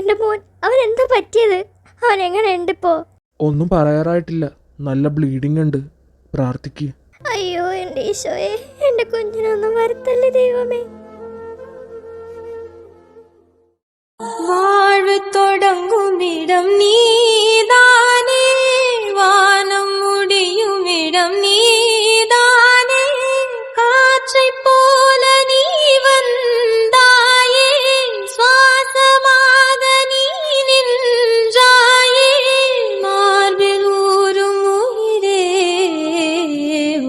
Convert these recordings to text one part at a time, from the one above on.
എൻ്റെ മോൻ, അവൻ എന്താ പറ്റിയത്? അവൻ എങ്ങനെയുണ്ട് ഇപ്പോ? ഒന്നും പറയാറായിട്ടില്ല. നല്ല ബ്ലീഡിംഗ് ഉണ്ട്. പ്രാർത്ഥിക്ക്. അയ്യോ എൻ്റെ ഈശോയെ, എൻ്റെ കുഞ്ഞിനൊന്നും വരുത്തല്ലേ ദൈവമേ. வாழ்வு தொடங்கும் இடம் நீதானே, வானம் முடியும் இடம் நீதானே, காற்றை போல நீ வந்தாயே, சுவாசமாக நீ நின்றாயே, மார்பில் ஊறும் உயிரே,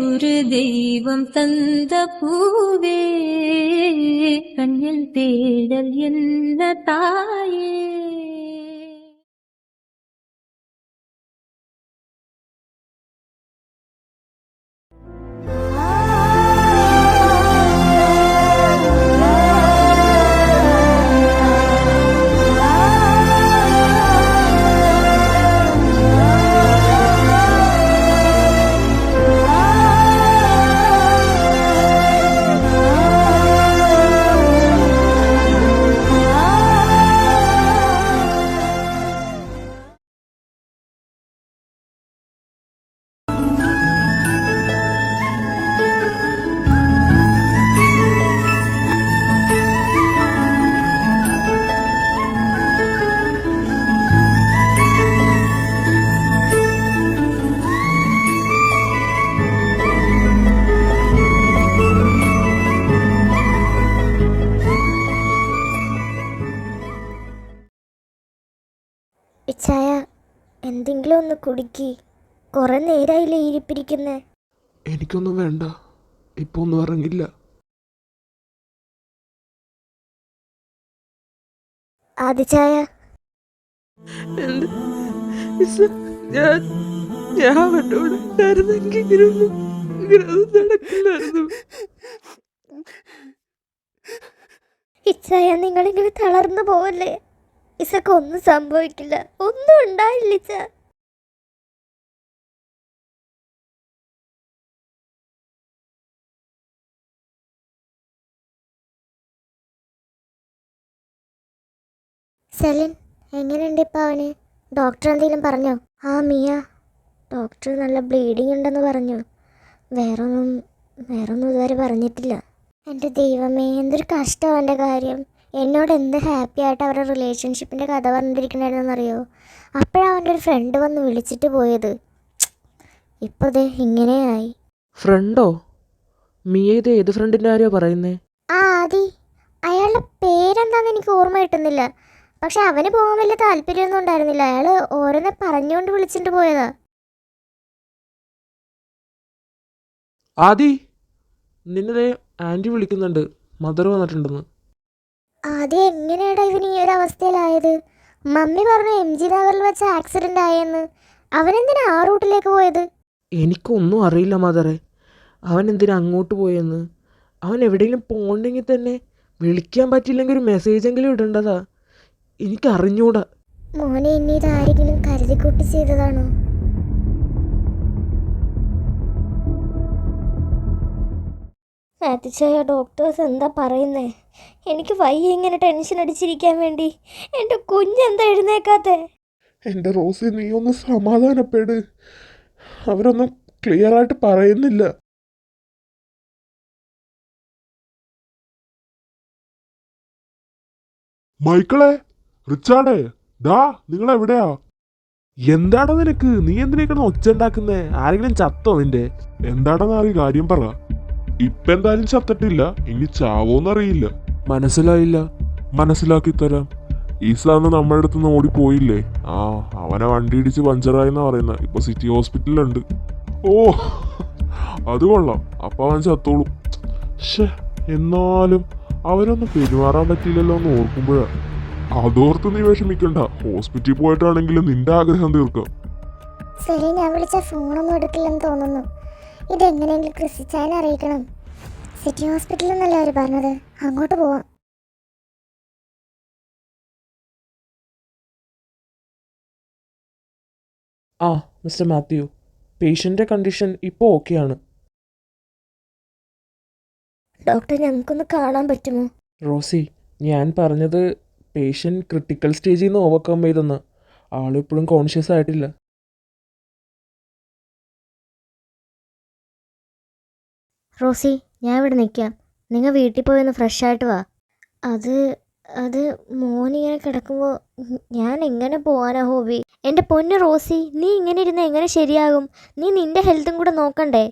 ஒரு தெய்வம் தந்த பூவே, கண்ணில் தேடல் என்ன தாயே. ഇച്ചായ, എന്തെങ്കിലും ഒന്ന് കുടിക്ക്. കുറെ നേരമായില്ലേ ഇരിപ്പിരിക്കുന്നേ. എനിക്കൊന്നും വേണ്ട, ഇപ്പൊ ഒന്നും ഇറങ്ങില്ല. ആദിച്ചായ, ഞാൻ അവനോട് ഉണ്ടായിരുന്നെങ്കിൽ ഇങ്ങനെയൊന്നും നടക്കില്ലായിരുന്നു. ഇച്ചായ, നിങ്ങളിങ്ങനെ തളർന്നു പോവല്ലേ. ഇസക്ക് ഒന്നും സംഭവിക്കില്ല, ഒന്നും ഉണ്ടായില്ല ഇച്ച. സെലിൻ, എങ്ങനെയുണ്ട് ഇപ്പം അവന്? ഡോക്ടർ എന്തെങ്കിലും പറഞ്ഞോ? ആ മിയ, ഡോക്ടർ നല്ല ബ്ലീഡിങ് ഉണ്ടെന്ന് പറഞ്ഞു. വേറൊന്നും ഇതുവരെ പറഞ്ഞിട്ടില്ല. എൻ്റെ ദൈവമേ, എന്തൊരു കഷ്ടം അവൻ്റെ കാര്യം. എന്നോട് എന്ത് ഹാപ്പി ആയിട്ട് അവരുടെ റിലേഷൻഷിപ്പിൻ്റെ കഥ പറഞ്ഞിരിക്കണമായിരുന്നെന്നറിയോ? അപ്പോഴാണ് അവൻ്റെ ഒരു ഫ്രണ്ട് വന്ന് വിളിച്ചിട്ട് പോയത്. ഇപ്പോൾ ദേ ഇങ്ങനെയായി. ഫ്രണ്ടോ? മിയ ഇത് ഏത് ഫ്രണ്ടിൻ്റെ കാര്യമാണ് പറയുന്നേ? ആ ആദി, അയാളുടെ പേരെന്താണെന്ന് എനിക്ക് ഓർമ്മ കിട്ടുന്നില്ല. പക്ഷെ അവന് പോകാൻ വലിയ താല്പര്യമൊന്നും ഉണ്ടായിരുന്നില്ല. അയാൾ ഓരോന്നെ പറഞ്ഞുകൊണ്ട് വിളിച്ചിട്ട് പോയതാ. ആദി, നിന്നെ ആൻറ്റി വിളിക്കുന്നുണ്ട്, മദർ വന്നിട്ടുണ്ടെന്ന്. ആദ്യം എങ്ങനെയാടാ ഇവൻ ഈ ഒരു അവസ്ഥയിലായത്? മമ്മി പറഞ്ഞു MG നഗറിൽ വെച്ച് ആക്സിഡൻ്റ് ആയെന്ന്. അവനെന്തിനാ ആ റൂട്ടിലേക്ക് പോയത്? എനിക്കൊന്നും അറിയില്ല മദറെ. അവൻ എന്തിനാ അങ്ങോട്ട് പോയെന്ന്. അവൻ എവിടെയെങ്കിലും പോകണമെങ്കിൽ തന്നെ വിളിക്കാൻ പറ്റിയില്ലെങ്കിൽ ഒരു മെസ്സേജെങ്കിലും ഇടേണ്ടതാ. എനിക്കറിഞ്ഞൂടാ. മോനെ, ഇനി ഇതാരെങ്കിലും കരുതിക്കൂട്ടി ചെയ്തതാണോ? മാത്യച്ചായ, ഡോക്ടേഴ്സ് എന്താ പറയുന്നേ? എനിക്ക് വയ്യ ഇങ്ങനെ ടെൻഷൻ അടിച്ചിരിക്കാൻ വേണ്ടി. എൻ്റെ കുഞ്ഞെന്താ എഴുന്നേക്കാത്തെ? എൻ്റെ റോസി, നീ ഒന്ന് സമാധാനപ്പെട്. അവരൊന്നും ക്ലിയർ ആയിട്ട് പറയുന്നില്ല. മൈക്കിളെ, റിച്ചാർഡേ, ഡാ, നിങ്ങളെവിടെയാ? എന്താടാ നിനക്ക്? നീ എന്തിനേക്കാണ് ഒച്ച ഉണ്ടാക്കുന്നേ? ആരെങ്കിലും ചത്തോ നിന്റെ? എന്താടാ ഈ കാര്യം പറ. ഇപ്പൊ എന്തായാലും ചത്തിട്ടില്ല, ഇനി ചാവോന്നറിയില്ല. മനസ്സിലായില്ല. മനസ്സിലാക്കി തരാം. ഈസാന്ന് നമ്മുടെ അടുത്ത് നിന്ന് ഓടിപ്പോയില്ലേ? ആ, അവനെ വണ്ടി ഇടിച്ച് പഞ്ചറായെന്നാ പറയുന്നത്. ഇപ്പൊ സിറ്റി ഹോസ്പിറ്റലുണ്ട്. ഓ, അത് കൊള്ളാം. അപ്പൊ അവൻ ചത്തോളും. ഷേ, എന്നാലും അവരൊന്നും പെരുമാറാൻ പറ്റിയില്ലല്ലോ എന്ന് ഓർക്കുമ്പോഴാ. അതോർത്ത് നീ വിഷമിക്കണ്ട. ഹോസ്പിറ്റലിൽ പോയിട്ടാണെങ്കിലും നിന്റെ ആഗ്രഹം തീർക്കാം. ശരി, ഞാൻ വിളിച്ച ഫോണൊന്നും എടുക്കില്ലെന്ന് തോന്നുന്നു. ഇതെങ്ങനെയെങ്കിലും ക്രിസ്റ്റിച്ചായനെ അറിയിക്കണം. സിറ്റി ഹോസ്പിറ്റലിൽ നിന്നല്ലേ അവർ പറഞ്ഞത്. അങ്ങോട്ട് പോവാം. ആ, മിസ്റ്റർ മാത്യു, പേഷ്യൻ്റെ കണ്ടീഷൻ ഇപ്പോൾ ഓക്കെയാണ്. ഡോക്ടർ, ഞങ്ങൾക്കൊന്ന് കാണാൻ പറ്റുമോ? റോസി, ഞാൻ പറഞ്ഞത് പേഷ്യൻ്റ് ക്രിട്ടിക്കൽ സ്റ്റേജിൽ നിന്ന് ഓവർകം ചെയ്തെന്ന്. ആളിപ്പോഴും കോൺഷ്യസ് ആയിട്ടില്ല. റോസി, ഞാൻ ഇവിടെ നിൽക്കാം. നിങ്ങൾ വീട്ടിൽ പോയി ഒന്ന് ഫ്രഷ് ആയിട്ട് വാ. അത് അത് മോനിങ്ങനെ കിടക്കുമ്പോൾ ഞാൻ എങ്ങനെ പോകാനാ ഹോബി? എൻ്റെ പൊന്ന് റോസി, നീ ഇങ്ങനെ ഇരുന്ന് എങ്ങനെ ശരിയാകും? നീ നിൻ്റെ ഹെൽത്തും കൂടെ നോക്കണ്ടേ?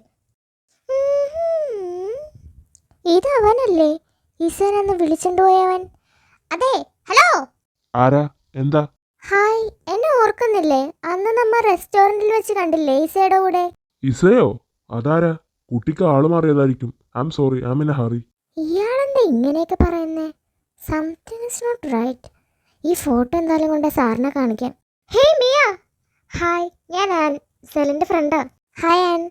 ഇത് അവനല്ലേ ഈസാനന്ന് വിളിച്ചോണ്ട് പോയവൻ? അതെ, ഹലോ. ആരാ? എന്താ? ഹായ്, എന്നെ ഓർക്കുന്നില്ലേ? അന്ന് നമ്മ റെസ്റ്റോറൻറ്റിൽ വെച്ച് കണ്ടില്ലേ ഈസയുടെ കൂടെ? ഇസയോ? അതാരാ? കുട്ടിക്ക് ആള് മാറിയതായിരിക്കും. I'm sorry, I'm in a hurry. ഇയാളെന്താ ഇങ്ങനെയൊക്കെ പറയുന്നേ? Something is not right. ഈ ഫോട്ടോ എന്തായാലും കൊണ്ട് സാറിനെ കാണിക്കാം. Hey Mia. ഹായ്, ഞാൻ ആൻ, സെലിൻ്റെ ഫ്രണ്ടാ. ഹായ് ആൻ,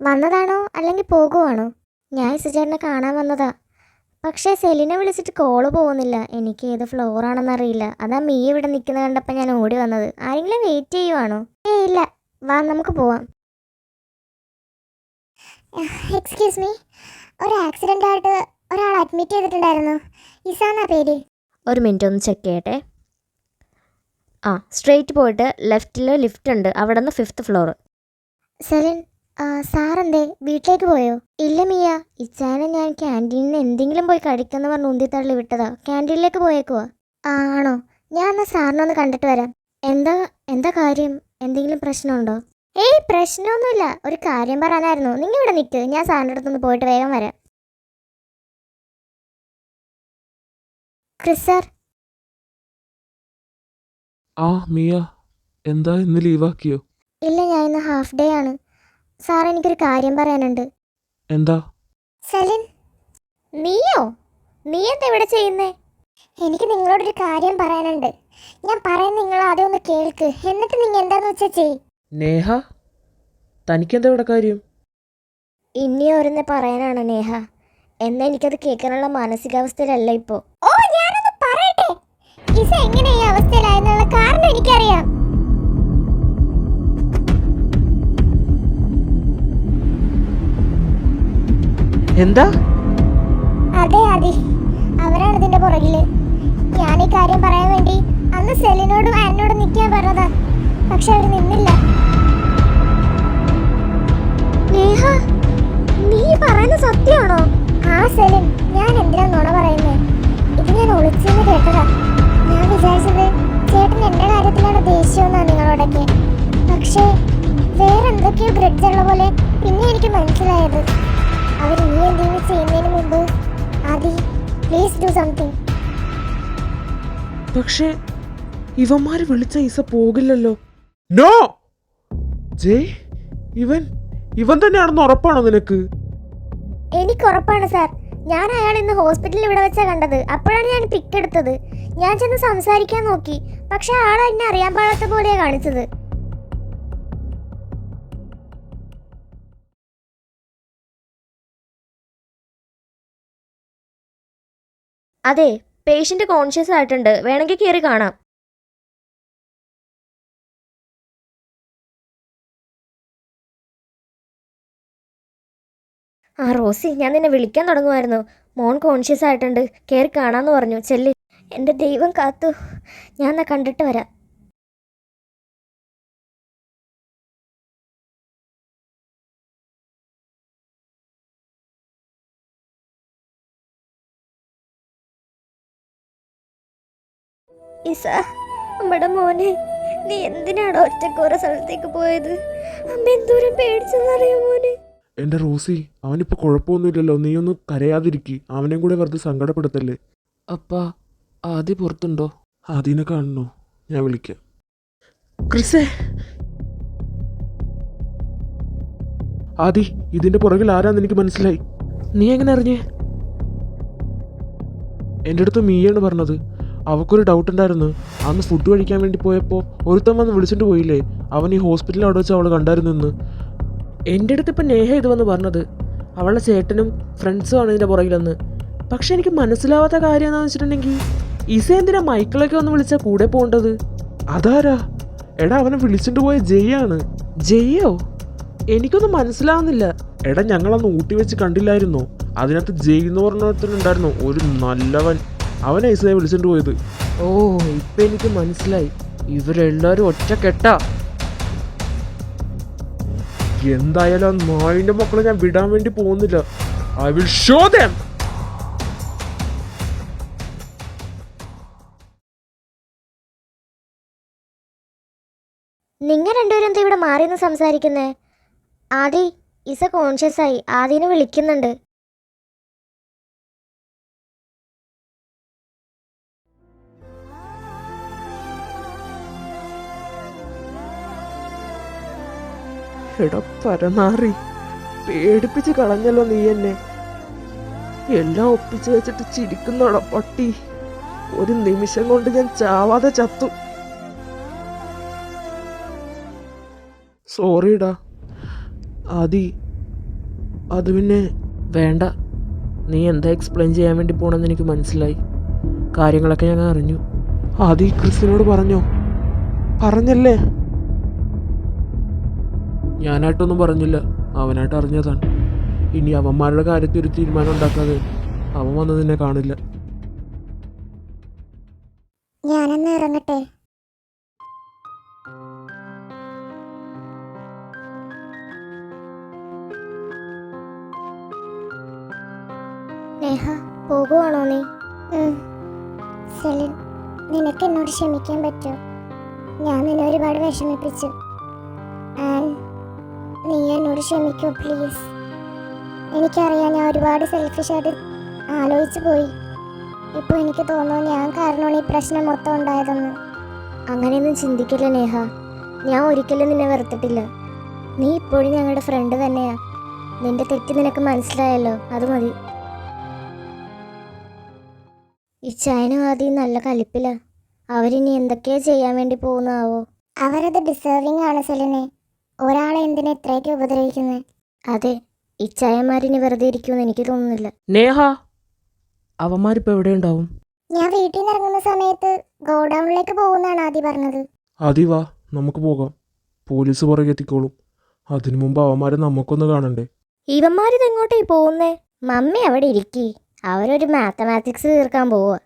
വന്നതാണോ അല്ലെങ്കിൽ പോകുവാണോ? ഞാൻ ഇസുചേട്ടനെ കാണാൻ വന്നതാ. പക്ഷേ സെലിനെ വിളിച്ചിട്ട് കോള് പോകുന്നില്ല. എനിക്ക് ഏത് ഫ്ലോറാണെന്നറിയില്ല. അതാ മിയ ഇവിടെ നിൽക്കുന്നത് കണ്ടപ്പോൾ ഞാൻ ഓടി വന്നത്. ആരെങ്കിലും വെയിറ്റ് ചെയ്യുവാണോ? ഇല്ല, വാ നമുക്ക് പോവാം. എക്സ്ക്യൂസ് മീ, ഒരു ആക്സിഡൻ്റ് ആയിട്ട് ഒരാൾ അഡ്മിറ്റ് ചെയ്തിട്ടുണ്ടായിരുന്നു. ഇസാന്നാ പേര്. ഒരു മിനിറ്റ് ഒന്ന് ചെക്ക് ചെയ്യട്ടെ. സ്ട്രെയിറ്റ് പോയിട്ട് ലെഫ്റ്റിൽ ലിഫ്റ്റ് ഉണ്ട്, അവിടെ നിന്ന് 5th ഫ്ലോർ. സെലിൻ, സാറെന്തേ വീട്ടിലേക്ക് പോയോ? ഇല്ല മിയ, ഇച്ചാനെ ഞാൻ ക്യാൻറ്റീനിൽ നിന്ന് എന്തെങ്കിലും പോയി കഴിക്കുമെന്ന് പറഞ്ഞ് ഉന്തിത്തള്ളി വിട്ടതാ. ക്യാൻറ്റീനിലേക്ക് പോയേക്കുവാ. ആണോ? ഞാൻ എന്നാൽ സാറിനൊന്ന് കണ്ടിട്ട് വരാം. എന്താ കാര്യം? എന്തെങ്കിലും പ്രശ്നമുണ്ടോ? ഏയ്, പ്രശ്നമൊന്നുമില്ല. ഒരു കാര്യം പറയാനായിരുന്നു. നിങ്ങൾ ഇവിടെ നിൽക്ക്, ഞാൻ സാറിൻ്റെ അടുത്തൊന്ന് പോയിട്ട് വേഗം വരാം. Chris sir. ആ മിയ, എന്താ ഇന്ന് ലീവാക്കിയോ? ഇല്ല, ഞാൻ ഇന്ന് ഹാഫ് ഡേ ആണ്. സാർ, എനിക്കൊരു കാര്യം പറയാനുണ്ട്. എന്താ? സെലിൻ. നീയോ? നീ എന്താ ഇവിടെ ചെയ്യുന്നേ? എനിക്ക് നിങ്ങളോടൊരു കാര്യം പറയാനുണ്ട്. ഞാൻ പറയുന്നത് നിങ്ങൾ ആദ്യം ഒന്ന് കേൾക്ക്, എന്നിട്ട് നിങ്ങൾ എന്താന്ന് വെച്ചാൽ ചെയ്. നേഹ, തനിക്കെന്താ ഇവിടെ കാര്യം? ഇനി ഓരോന്ന് പറയാനാണ് നേഹ. എന്നാ എനിക്കത് കേൾക്കാനുള്ള മാനസികാവസ്ഥയിലല്ല ഇപ്പോൾ. ഓ, ഞാനൊന്ന് പറയട്ടെ. ഇസ എങ്ങനെ ഈ അവസ്ഥയിലായെന്നുള്ള കാരണം എനിക്കറിയാം. എന്താ? അതെ, അവരാണ് ഇതിന്റെ പുറകില്. ഞാൻ ഈ കാര്യം പറയാൻ വേണ്ടി അന്ന് സെലിനോടും ആനോടും നിൽക്കാൻ പറഞ്ഞതാ, പക്ഷെ അവർ നിന്നില്ല. നേഹ, നീ പറയുന്നത് സത്യമാണോ? ആ സെലിൻ, ഞാൻ എന്തിനാ നുണ പറയുന്നേ? ഇത് ഞാൻ ഒളിച്ചെന്ന് കേട്ടതാ. ഞാൻ വിചാരിച്ചത് ചേട്ടൻ എന്റെ കാര്യത്തിലാണ് ദേഷ്യമെന്നാ നിങ്ങളോടൊക്കെ. പക്ഷേ വേറെ എന്തൊക്കെയോ ഗ്രഡ്ജുള്ള പോലെ പിന്നെ എനിക്ക് മനസ്സിലായത്. അവർ ഇനി എന്തെങ്കിലും ചെയ്യുന്നതിന് മുമ്പ് ആദി, പ്ലീസ് ഡു സംതിങ്. പക്ഷേ ഇവന്മാര് വിളിച്ച ഈസ പോകില്ലല്ലോ. നോ ജയ്, ഇവൻ തന്നെയാണെന്ന് ഉറപ്പാണോ നിനക്ക്? എനിക്ക് ഉറപ്പാണ് സാർ. ഞാൻ അയാൾ ഇന്ന് ഹോസ്പിറ്റലിൽ ഇവിടെ വെച്ചാ കണ്ടത്. അപ്പോഴാണ് ഞാൻ പിക്ക് എടുത്തത്. ഞാൻ ചെന്ന് സംസാരിക്കാൻ നോക്കി, പക്ഷെ ആൾ എന്നെ അറിയാൻ പാടാത്ത പോലെയാണ് കാണിച്ചത്. അതെ, പേഷ്യൻ്റ് കോൺഷ്യസ് ആയിട്ടുണ്ട്. വേണമെങ്കിൽ കയറി കാണാം. റോസി, ഞാൻ നിന്നെ വിളിക്കാൻ തുടങ്ങുമായിരുന്നു. മോൻ കോൺഷ്യസ് ആയിട്ടുണ്ട്, കയറി കാണാമെന്ന് പറഞ്ഞു. ചെല്ല്. എൻ്റെ ദൈവം കാത്തു. ഞാൻ എന്നാ കണ്ടിട്ട് വരാം. ഇസ, നമ്മുടെ മോനെ, നീ എന്തിനാണ് ഒറ്റക്ക് ഓരോ സ്ഥലത്തേക്ക് പോയത്? അമ്മ എന്തോരം പേടിച്ചെന്നറിയോ മോനെ? എൻ്റെ റോസി, അവനിപ്പോൾ കുഴപ്പമൊന്നുമില്ലല്ലോ. നീ ഒന്ന് കരയാതിരിക്കി. അവനെയും കൂടെ വെറുതെ സങ്കടപ്പെടുത്തല്ലേ. അപ്പാ, ആദ്യ പുറത്തുണ്ടോ? അതിനെ കാണണോ? ഞാൻ വിളിക്കാം. ക്രിസേ, ആദി, ഇതിൻ്റെ പുറകിൽ ആരാന്ന് എനിക്ക് മനസ്സിലായി. നീ എങ്ങനെ അറിഞ്ഞേ? എൻ്റെ അടുത്ത് മീയാണ് പറഞ്ഞത്. അവൾക്കൊരു ഡൗട്ട് ഉണ്ടായിരുന്നു. അന്ന് ഫുഡ് കഴിക്കാൻ വേണ്ടി പോയപ്പോൾ ഒരുത്തൻ വന്ന് വിളിച്ചിട്ട് പോയില്ലേ, അവൻ ഈ ഹോസ്പിറ്റലിൽ അവിടെ വെച്ച് അവൾ കണ്ടായിരുന്നു എന്ന്. എൻ്റെ അടുത്ത് ഇപ്പം നേഹ ഇത് വന്ന് പറഞ്ഞത് അവളുടെ ചേട്ടനും ഫ്രണ്ട്സും ആണ് ഇതിൻ്റെ പുറകിലെന്ന്. പക്ഷെ എനിക്ക് മനസ്സിലാവാത്ത കാര്യം എന്താണെന്ന് വെച്ചിട്ടുണ്ടെങ്കിൽ, ഇസ എന്തിനാ മൈക്കിളൊക്കെ ഒന്ന് വിളിച്ചാൽ കൂടെ പോകേണ്ടത്? അതാരാ? എടാ, അവനെ വിളിച്ചിട്ട് പോയ ജയ്യാണ്. ജയ്യോ? എനിക്കൊന്നും മനസ്സിലാവുന്നില്ല. എടാ, ഞങ്ങളന്ന് ഊട്ടി വെച്ച് കണ്ടില്ലായിരുന്നോ? അതിനകത്ത് ജയ് എന്ന് പറഞ്ഞ ഒരുത്തനുണ്ടായിരുന്നു, ഒരു നല്ലവൻ. അവനെ ഇസയെ വിളിച്ചിട്ട് പോയത്. ഓ ഇപ്പൊ എനിക്ക് മനസ്സിലായി, ഇവരെല്ലാരും ഒറ്റക്കെട്ടാ. എന്തായാലും ആ നായിന്റെ മക്കളെ ഞാൻ വിടാൻ വേണ്ടി പോകുന്നില്ല. I will show dum. നിങ്ങൾ രണ്ടുപേരും എന്താ ഇവിടെ മാറിയെന്ന് സംസാരിക്കുന്നേ? ആദി ഇസ കോൺഷ്യസ് ആയി, ആദിനെ വിളിക്കുന്നുണ്ട്. എടാ പരനാറി, പേടിപ്പിച്ച് കളഞ്ഞല്ലോ നീ എന്നെ. എല്ലാം ഒപ്പിച്ചു വെച്ചിട്ട് ചിരിക്കുന്നോടാ പട്ടി. ഒരു നിമിഷം കൊണ്ട് ഞാൻ ചാവാതെ ചത്തു. സോറിടാ ആദി. അത് പിന്നെ വേണ്ട, നീ എന്താ എക്സ്പ്ലെയിൻ ചെയ്യാൻ വേണ്ടി പോണെന്ന് എനിക്ക് മനസ്സിലായി. കാര്യങ്ങളൊക്കെ ഞാൻ അറിഞ്ഞു. ആദി ക്രിസ്റ്റിനോട് പറഞ്ഞോ? പറഞ്ഞല്ലേ? ഞാനായിട്ടൊന്നും പറഞ്ഞില്ല, അവനായിട്ട് അറിഞ്ഞതാണ്. ഇനി അവന്മാരുടെ കാര്യത്തിൽ ഒരു തീരുമാനം ഉണ്ടാക്കാതെ അവൻ വന്ന് നിന്നെ കാണില്ല. ഞാനെന്ന് ഇറങ്ങട്ടെ. നേഹ, പോകുവാണോ നീ? സെലിൻ, നിനക്ക് എന്നോട് ക്ഷമിക്കാൻ പറ്റുമോ? ഞാൻ നിന്നെ ഒരുപാട് വിഷമിപ്പിച്ചു. നീ എന്നോട് ക്ഷമിക്കൂ പ്ലീസ്. എനിക്കറിയാം ഞാൻ ഒരുപാട് സെൽഫിഷായിട്ട് ആലോചിച്ചു പോയി. ഇപ്പോൾ എനിക്ക് തോന്നുന്നു ഞാൻ കാരണമാണ് ഈ പ്രശ്നം മൊത്തം ഉണ്ടായതെന്ന്. അങ്ങനെയൊന്നും ചിന്തിക്കില്ല നേഹ. ഞാൻ ഒരിക്കലും നിന്നെ വെറുത്തിട്ടില്ല. നീ ഇപ്പോഴും ഞങ്ങളുടെ ഫ്രണ്ട് തന്നെയാ. നിന്റെ തെറ്റ് നിനക്ക് മനസ്സിലായല്ലോ, അത് മതി. ഇച്ചായനും ആദ്യം നല്ല കലിപ്പില്ല. അവരിനി എന്തൊക്കെയാ ചെയ്യാൻ വേണ്ടി പോകുന്നതാവോ? അവരത് ഡിസേർവിംഗ് ആണ് സെലിനെ. ഒരാളെ എന്തിനാ ഇത്രയൊക്കെ ഉപദ്രവിക്കുന്നത്? അതെ, ഇച്ചായന്മാരിനി വെറുതെ ഇരിക്കുമെന്ന് എനിക്ക് തോന്നുന്നില്ല. നേഹ, അവന്മാരിപ്പോ എവിടെ ഉണ്ടാവും? ഞാൻ വീട്ടിൽ നിന്ന് ഇറങ്ങുന്ന സമയത്ത് ഗോഡൌണിലേക്ക് പോകുന്നതാണ് ആദ്യം പറഞ്ഞത്. ആദി വാ, നമുക്ക് പോകാം. പോലീസ് പുറകെ എത്തിക്കോളും. അതിനു മുമ്പ് അവന്മാരെ നമുക്കൊന്ന് കാണണ്ടേ? ഇവന്മാരിത് എങ്ങോട്ടേ പോകുന്നേ? മമ്മി അവിടെ ഇരിക്കി. അവരൊരു മാത്തമാറ്റിക്സ് തീർക്കാൻ പോവുക.